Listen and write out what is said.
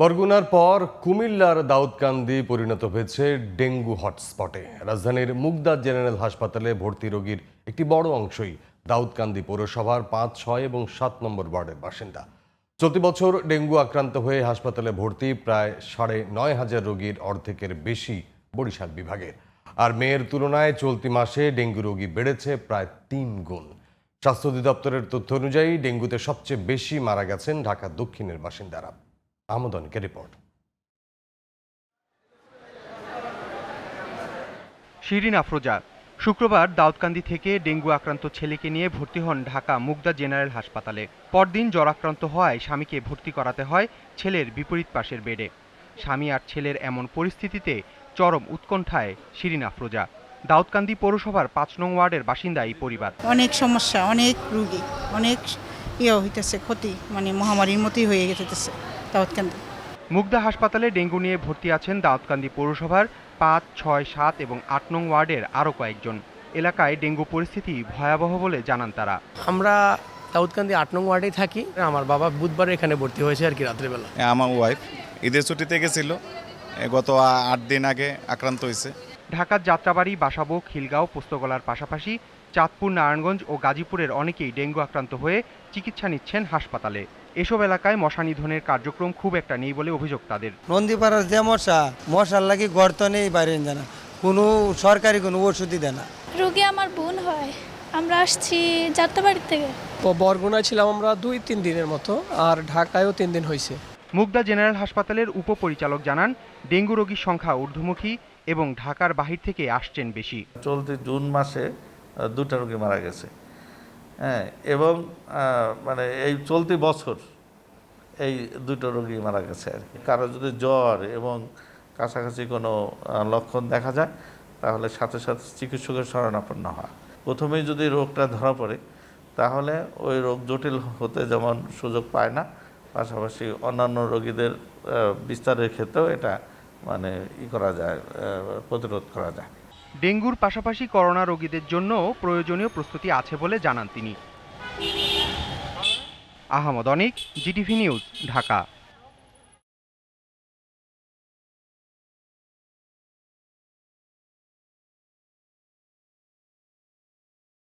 বরগুনার পর কুমিল্লার দাউদকান্দি পরিণত হয়েছে ডেঙ্গু হটস্পটে। রাজধানীর মুগদা জেনারেল হাসপাতালে ভর্তি রোগীর একটি বড় অংশই দাউদকান্দি পৌরসভার ৫, ৬ এবং ৭ নম্বর ওয়ার্ডের বাসিন্দা। চলতি বছর ডেঙ্গু আক্রান্ত হয়ে হাসপাতালে ভর্তি প্রায় ৯,৫০০ রোগীর অর্ধেকের বেশি বরিশাল বিভাগের। আর মেয়ের তুলনায় চলতি মাসে ডেঙ্গু রোগী বেড়েছে প্রায় ৩ গুণ। স্বাস্থ্য অধিদপ্তরের তথ্য অনুযায়ী ডেঙ্গুতে সবচেয়ে বেশি মারা গেছেন ঢাকা দক্ষিণের বাসিন্দারা। আহমদ অনিকের রিপোর্ট। শিরিন আফরোজা শুক্রবার দাউদকান্দি থেকে ডেঙ্গু আক্রান্ত ছেলেকে নিয়ে ভর্তি হন ঢাকা মুগদা জেনারেল হাসপাতালে। পরদিন জ্বর আক্রান্ত হওয়ায় স্বামীকে ভর্তি করাতে হয় ছেলের বিপরীত পাশের বেডে। স্বামী আর ছেলের এমন পরিস্থিতিতে চরম উৎকণ্ঠায় শিরিন আফরোজা। দাউদকান্দি পৌরসভার ৫ নং ওয়ার্ডের বাসিন্দা এই পরিবার। অনেক সমস্যা, অনেক রোগী, অনেক হইতেছে, ক্ষতি মহামারীর মতোই হয়ে গেছে দাউদকান্দি। মুগদা হাসপাতালে ডেঙ্গু নিয়ে ভর্তি আছেন দাউদকান্দি পৌরসভার ৫, ৬, ৭ এবং ৮ নং ওয়ার্ডের আরও কয়েকজন। এলাকায় ডেঙ্গু পরিস্থিতি ভয়াবহ বলে জানান তারা। আমরা দাউদকান্দি ৮ নং ওয়ার্ডেই থাকি। আমার বাবা বুধবার এখানে ভর্তি হয়েছে আর কি রাত্রিবেলা। আমার ওয়াইফ ঈদের ছুটিতে গেছিল, গত ৮ দিন আগে আক্রান্ত হয়েছে। ঢাকার যাত্রাবাড়ি, বাসাবো, খিলগাঁও, পোস্তগোলার পাশাপাশি চাঁদপুর, নারায়ণগঞ্জ ও গাজীপুরের অনেকেই ডেঙ্গু আক্রান্ত হয়ে চিকিৎসা নিচ্ছেন হাসপাতালে। এসব এলাকায় মশা নিধনের কার্যক্রম খুব একটা নেই বলে অভিযোগ তাদের। নন্দীপাড়ার যে মশার লাগি গর্ত নেই, বাইরে জানা কোনো সরকারি কোনো ওষুধই দেয় না। রোগী আমার বোন হয়, আমরা আসছি যাত্রাবাড়ি থেকে। বরগুনায় ছিলাম আমরা ২-৩ দিনের মতো, আর ঢাকায়ও ৩ দিন হয়েছে। মুগদা জেনারেল হাসপাতালের উপপরিচালক জানান, ডেঙ্গু রোগীর সংখ্যা ঊর্ধ্বমুখী এবং ঢাকার বাহির থেকে আসছেন বেশি। চলতি জুন মাসে 2টা রোগী মারা গেছে। হ্যাঁ, এবং এই চলতি বছর এই 2টো রোগী মারা গেছে আর কি। কারো যদি জ্বর এবং কাছাকাছি কোনো লক্ষণ দেখা যায় তাহলে সাথে সাথে চিকিৎসকের শরণাপন্ন হয়। প্রথমেই যদি রোগটা ধরা পড়ে তাহলে ওই রোগ জটিল হতে যেমন সুযোগ পায় না, পাশাপাশি অন্যান্য রোগীদের বিস্তারের ক্ষেত্রেও এটা করা যায়, প্রতিরোধ করা যায়। ডেঙ্গুর পাশাপাশি করোনা রোগীদের জন্য প্রয়োজনীয় প্রস্তুতি আছে বলে জানান তিনি। আহমদ অনিক, জিটিভি নিউজ, ঢাকা।